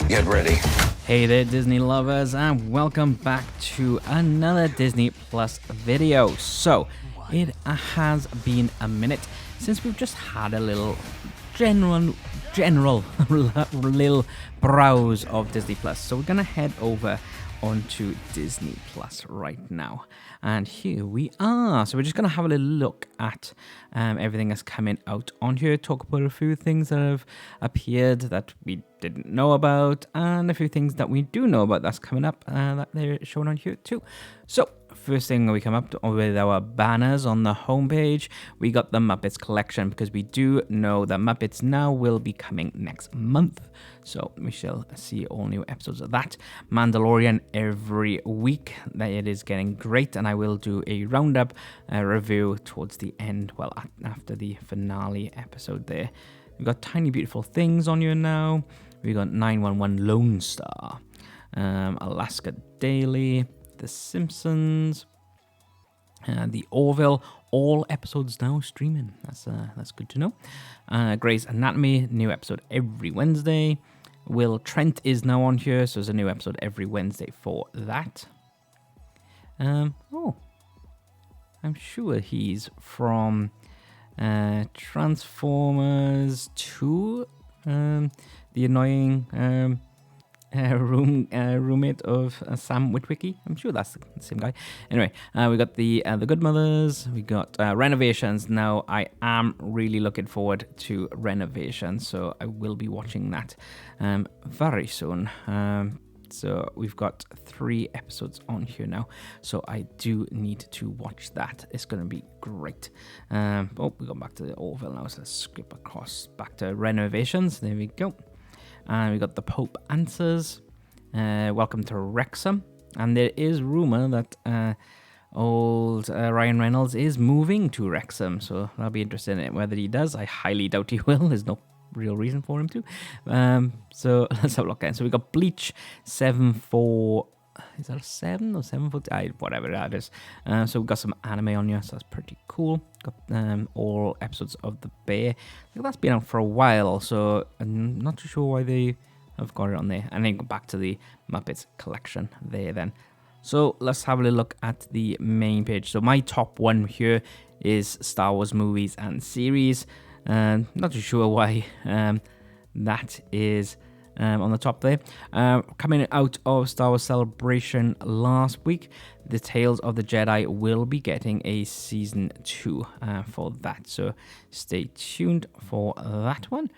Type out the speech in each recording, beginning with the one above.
Get ready. Hey there, Disney lovers, and welcome back to another Disney Plus video. So, it has been a minute since we've just had a little general little browse of Disney Plus. So we're gonna head over onto Disney Plus right now, and here we are. So we're just gonna have a little look at everything that's coming out on here, talk about a few things that have appeared that we didn't know about, and a few things that we do know about that's coming up that they're showing on here too. So first thing we come up with our banners on the homepage, we got the Muppets collection, because we do know that Muppets Now will be coming next month. So we shall see all new episodes of that. Mandalorian every week. That it is getting great, and I will do a roundup review towards the end, well, after the finale episode there. We've got Tiny Beautiful Things on here now. We've got 911 Lone Star, Alaska Daily, The Simpsons, The Orville, all episodes now streaming. That's good to know. Grey's Anatomy, new episode every Wednesday. Will Trent is now on here, so there's a new episode every Wednesday for that. I'm sure he's from Transformers 2, the annoying roommate of Sam Witwicky. I'm sure that's the same guy. Anyway, we got the Good Mothers. We got Renovations. Now, I am really looking forward to Renovations, so I will be watching that very soon. So we've got 3 episodes on here now, so I do need to watch that. It's going to be great. We got back to the Orville now, so let's skip across back to Renovations. There we go. And we got The Pope Answers, Welcome to Wrexham, and there is rumour that old Ryan Reynolds is moving to Wrexham, so that'll be interesting whether he does. I highly doubt he will. There's no real reason for him to. So let's have a look again. So we got Bleach 7-4. Is that a 7 or 7 foot? Whatever that is. So we've got some anime on here, so that's pretty cool. Got all episodes of The Bear. I think that's been out for a while, so I'm not too sure why they have got it on there. And then go back to the Muppets collection there then. So let's have a little look at the main page. So my top one here is Star Wars movies and series. Not too sure why that is on the top there. Coming out of Star Wars Celebration last week, the Tales of the Jedi will be getting a season 2 for that, so stay tuned for that one.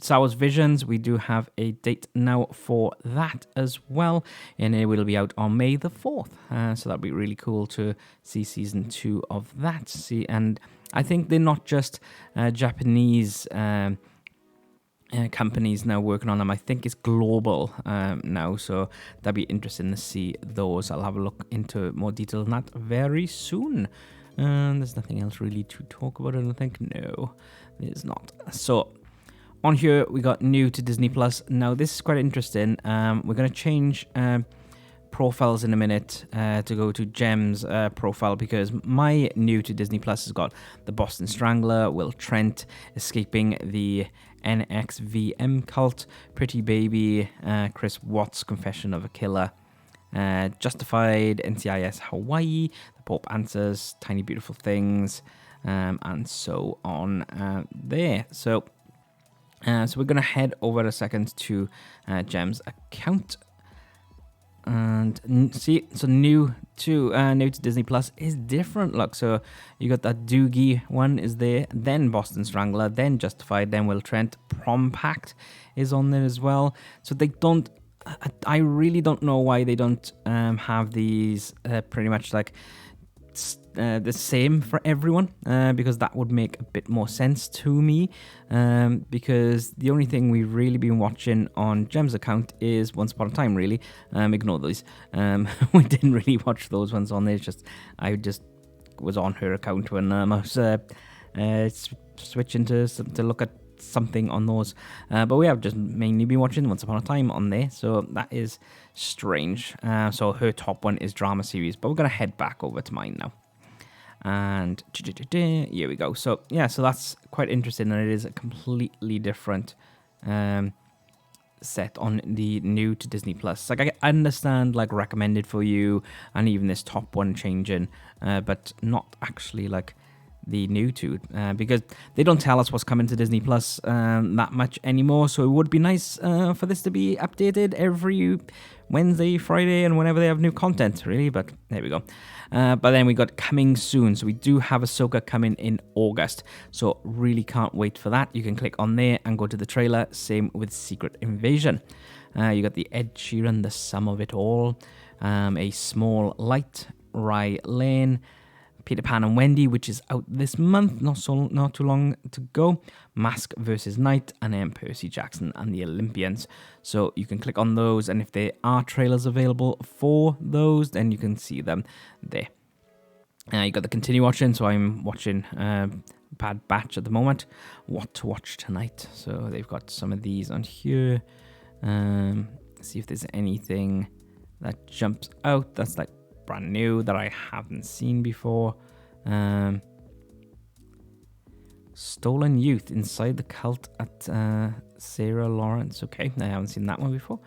Star Wars Visions, we do have a date now for that as well, and it will be out on May the 4th, so that'll be really cool to see season 2 of that. And I think they're not just Japanese companies now working on them. I think it's global now, so that'd be interesting to see those. I'll have a look into more detail on that very soon. There's nothing else really to talk about, I don't think. No, there's not. So on here we got new to Disney Plus. Now this is quite interesting. We're going to change profiles in a minute to go to Jem's profile, because my new to Disney Plus has got the Boston Strangler, Will Trent, Escaping the NXVM Cult, Pretty Baby, Chris Watts, Confession of a Killer, Justified, NCIS Hawaii, The Pope Answers, Tiny Beautiful Things, and so on there. So we're going to head over a second to Jem's account. And see, so new to Disney Plus is different. Look, so you got that Doogie one is there, then Boston Strangler, then Justified, then Will Trent. Prom Pact is on there as well. So they don't. I really don't know why they don't have these pretty much like the same for everyone, because that would make a bit more sense to me, because the only thing we've really been watching on Jem's account is Once Upon a Time, really. Ignore those. We didn't really watch those ones on there. It's just I just was on her account when I was switching to look at something on those, but we have just mainly been watching Once Upon a Time on there, so that is strange. So her top one is drama series, but we're gonna head back over to mine now. And here we go. So yeah, so that's quite interesting, and it is a completely different set on the new to Disney Plus. Like, I understand, like, recommended for you and even this top one changing, but not actually, like, the new to, because they don't tell us what's coming to Disney Plus that much anymore. So it would be nice for this to be updated every Wednesday, Friday, and whenever they have new content, really. But there we go. But then we got coming soon. So we do have Ahsoka coming in August. So really can't wait for that. You can click on there and go to the trailer. Same with Secret Invasion. You got the Ed Sheeran, The Sum of It All, A Small Light, Rye Lane, Peter Pan and Wendy, which is out this month, not too long to go. Mask vs. Night, and then Percy Jackson and the Olympians. So you can click on those, and if there are trailers available for those, then you can see them there. You got the continue watching, so I'm watching Bad Batch at the moment. What to watch tonight? So they've got some of these on here. See if there's anything that jumps out that's like brand new that I haven't seen before. Stolen Youth, Inside the Cult at Sarah Lawrence. Okay, I haven't seen that one before.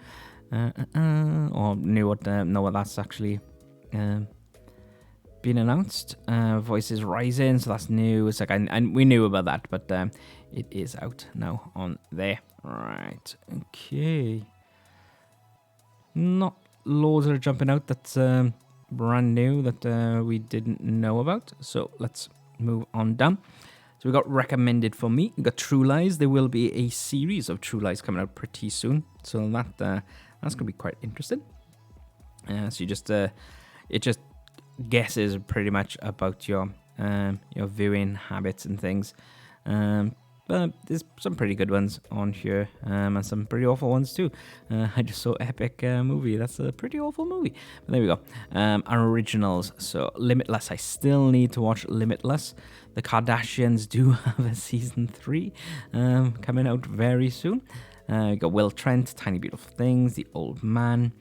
Or know what that's actually been announced. Voices Rising, so that's new. It's like we knew about that, but it is out now on there. Right. Okay. Not loads are jumping out that's brand new that we didn't know about. So let's move on down. So we got recommended for me. We got True Lies. There will be a series of True Lies coming out pretty soon. So that's gonna be quite interesting. So you just it just guesses pretty much about your viewing habits and things. But there's some pretty good ones on here, and some pretty awful ones too. I just saw Epic Movie. That's a pretty awful movie. But there we go. Our originals. So Limitless. I still need to watch Limitless. The Kardashians do have a season 3 coming out very soon. We got Will Trent, Tiny Beautiful Things, The Old Man.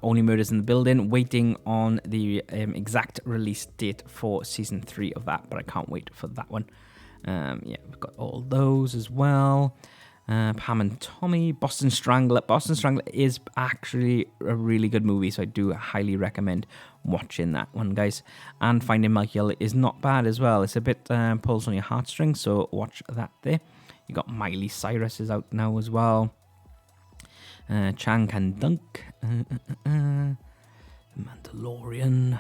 Only Murders in the Building, waiting on the exact release date for season 3 of that, but I can't wait for that one. We've got all those as well. Pam and Tommy, Boston Strangler. Boston Strangler is actually a really good movie, so I do highly recommend watching that one, guys. And Finding Michael is not bad as well. It's a bit pulls on your heartstrings, so watch that there. You got Miley Cyrus is out now as well. Chan Can Dunk. Mandalorian.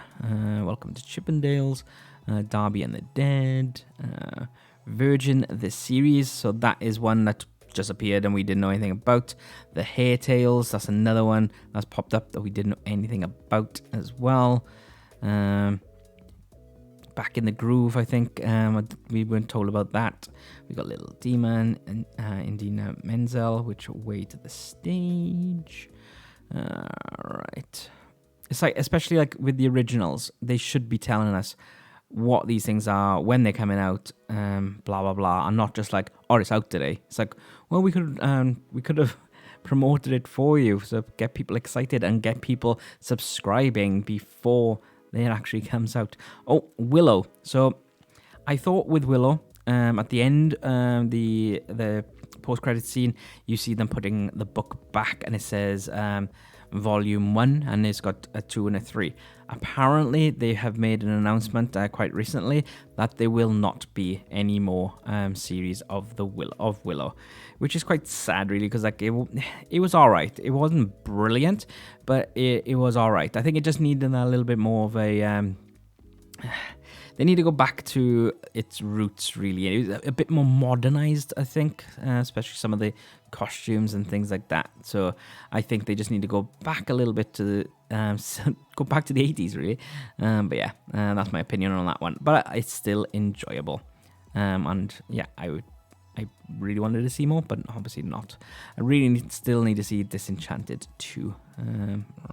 Welcome to Chippendales. Darby and the Dead. Virgin, the series. So that is one that just appeared and we didn't know anything about. The Hair Tales, that's another one that's popped up that we didn't know anything about as well. Back in the Groove, I think we weren't told about that. We got Little Demon and Indina Menzel, which Way to the Stage. Right. It's like, especially like with the originals, they should be telling us what these things are, when they're coming out, blah blah blah, and not just like, oh, it's out today. It's like, well, we could have promoted it for you, so get people excited and get people subscribing before it actually comes out. Oh, Willow. So I thought with Willow, at the end, the post-credit scene, you see them putting the book back, and it says Volume 1, and it's got a 2 and a 3. Apparently, they have made an announcement quite recently that there will not be any more series of Willow, which is quite sad, really, because like it was all right. It wasn't brilliant, but it was all right. I think it just needed a little bit more of a. They need to go back to its roots, really. It was a bit more modernized, I think, especially some of the costumes and things like that. So I think they just need to go back a little bit to the go back to the 80s, really. But yeah, that's my opinion on that one. But it's still enjoyable. And yeah, I really wanted to see more, but obviously not. I really still need to see Disenchanted 2.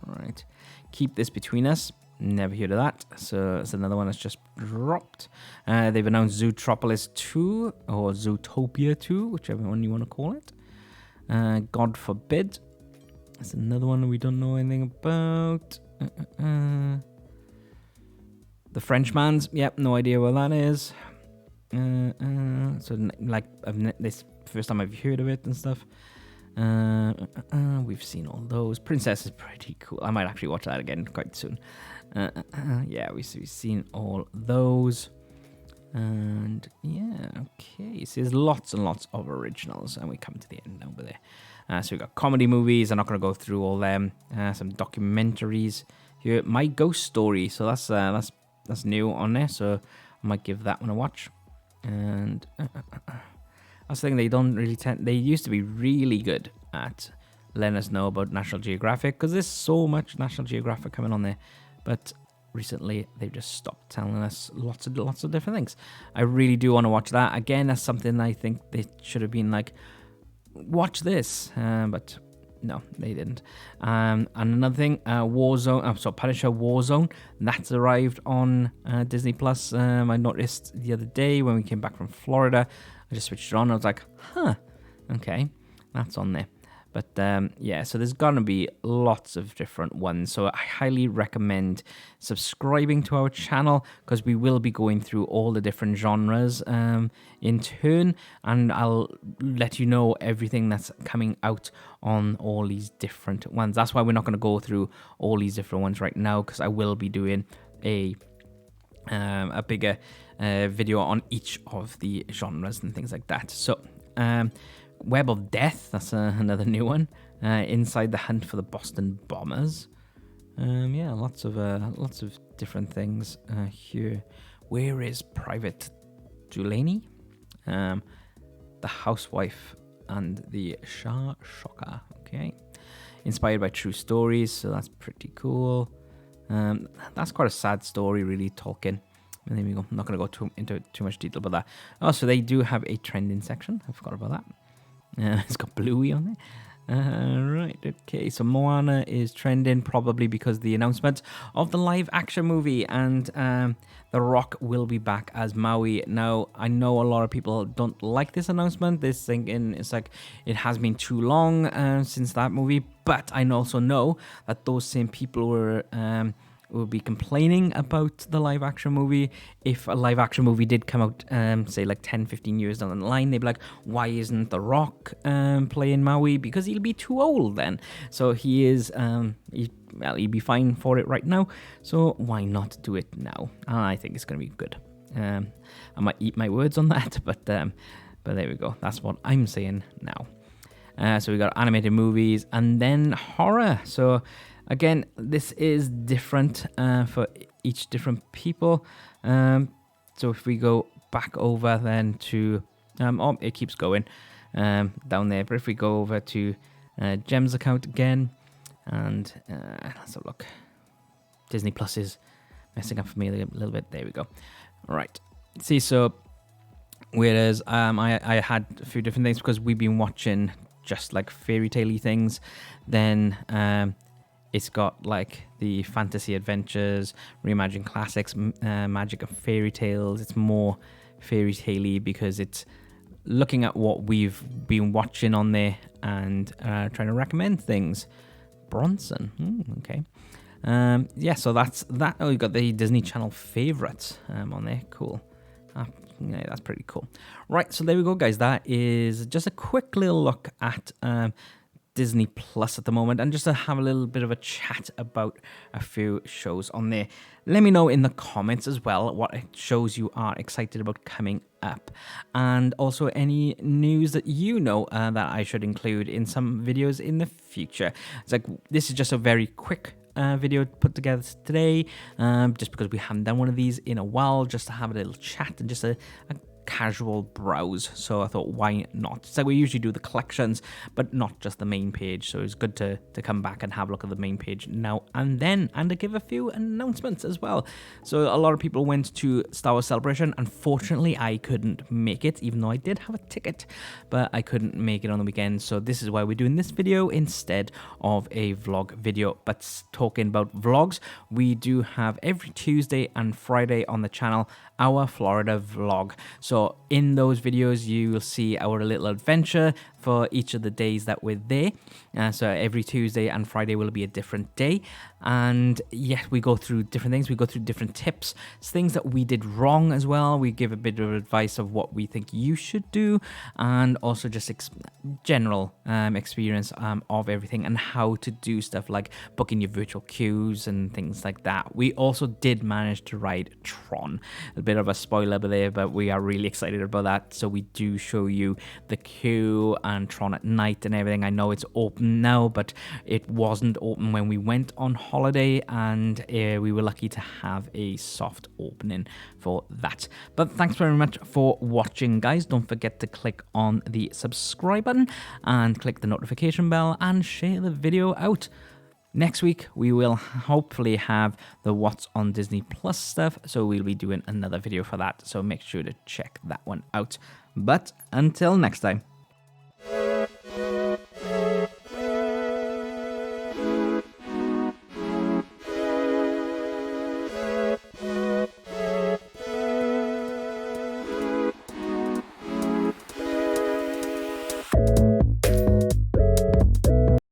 Right, keep this between us. Never heard of that. So it's another one that's just dropped. They've announced Zootropolis 2 or Zootopia 2, whichever one you want to call it. God Forbid. That's another one we don't know anything about. The Frenchmans. Yep, no idea what that is. So like this first time I've heard of it and stuff. We've seen all those. Princess is pretty cool. I might actually watch that again quite soon. Yeah, we've seen all those. And yeah, okay. So there's lots and lots of originals, and we come to the end over there. So we've got comedy movies. I'm not going to go through all them. Some documentaries here. My Ghost Story. So that's new on there. So I might give that one a watch. And I was thinking they don't really they used to be really good at letting us know about National Geographic, because there's so much National Geographic coming on there. But recently they've just stopped telling us lots of different things. I really do want to watch that. Again, that's something I think they should have been like, watch this. But no, they didn't. And another thing, Punisher Warzone, that's arrived on Disney Plus. I noticed the other day when we came back from Florida. I just switched it on. I was like, okay, that's on there. But yeah, so there's going to be lots of different ones. So I highly recommend subscribing to our channel, because we will be going through all the different genres in turn. And I'll let you know everything that's coming out on all these different ones. That's why we're not going to go through all these different ones right now, because I will be doing a bigger video on each of the genres and things like that. So Web of Death, that's another new one. Inside the Hunt for the Boston Bombers. Yeah, lots of different things here. Where is Private Delaney? The Housewife and the Shocker. Okay, inspired by true stories, so that's pretty cool. That's quite a sad story, really, Tolkien. And there we go. I'm not going to go into too much detail about that. Oh, so they do have a trending section. I forgot about that. It's got Bluey on there. Right, okay. So Moana is trending, probably because the announcement of the live action movie, and The Rock will be back as Maui. Now, I know a lot of people don't like this announcement. They're thinking it's like it has been too long since that movie. But I also know that those same people will be complaining about the live action movie. If a live action movie did come out, say like 10-15 years down the line, they'd be like, why isn't The Rock playing Maui? Because he'll be too old then. So he is, he'd be fine for it right now. So why not do it now? And I think it's going to be good. I might eat my words on that, but there we go. That's what I'm saying now. So we got animated movies and then horror. So again, this is different for each different people. So if we go back over then to... it keeps going down there. But if we go over to Gem's account again, and let's have a look. Disney Plus is messing up for me a little bit. There we go. All right. See, so whereas I had a few different things because we've been watching just like fairy tale-y things, then... it's got like the fantasy adventures, reimagined classics, magic and fairy tales. It's more fairy tale-y because it's looking at what we've been watching on there and trying to recommend things. Bronson, okay. Yeah, so that's that. Oh, you got the Disney Channel favorites on there. Cool. Yeah, that's pretty cool. Right, so there we go, guys. That is just a quick little look at Disney Plus at the moment, and just to have a little bit of a chat about a few shows on there. Let me know in the comments as well what shows you are excited about coming up, and also any news that you know that I should include in some videos in the future. It's like, this is just a very quick video put together today, just because we haven't done one of these in a while, just to have a little chat and just a casual browse. So I thought, why not? So we usually do the collections, but not just the main page. So it's good to come back and have a look at the main page now and then, and to give a few announcements as well. So a lot of people went to Star Wars Celebration. Unfortunately, I couldn't make it, even though I did have a ticket, but I couldn't make it on the weekend. So this is why we're doing this video instead of a vlog video. But talking about vlogs, we do have every Tuesday and Friday on the channel our Florida vlog. So in those videos, you will see our little adventure for each of the days that we're there. So every Tuesday and Friday will be a different day. And yeah, we go through different things. We go through different tips, things that we did wrong as well. We give a bit of advice of what we think you should do, and also just general experience of everything and how to do stuff like booking your virtual queues and things like that. We also did manage to ride Tron. A bit of a spoiler there, but we are really excited about that. So we do show you the queue and Tron at night and everything. I know it's open now, but it wasn't open when we went on holiday, and we were lucky to have a soft opening for that. But thanks very much for watching, guys. Don't forget to click on the subscribe button and click the notification bell and share the video out. Next week, we will hopefully have the What's on Disney Plus stuff, so we'll be doing another video for that, so make sure to check that one out. But until next time.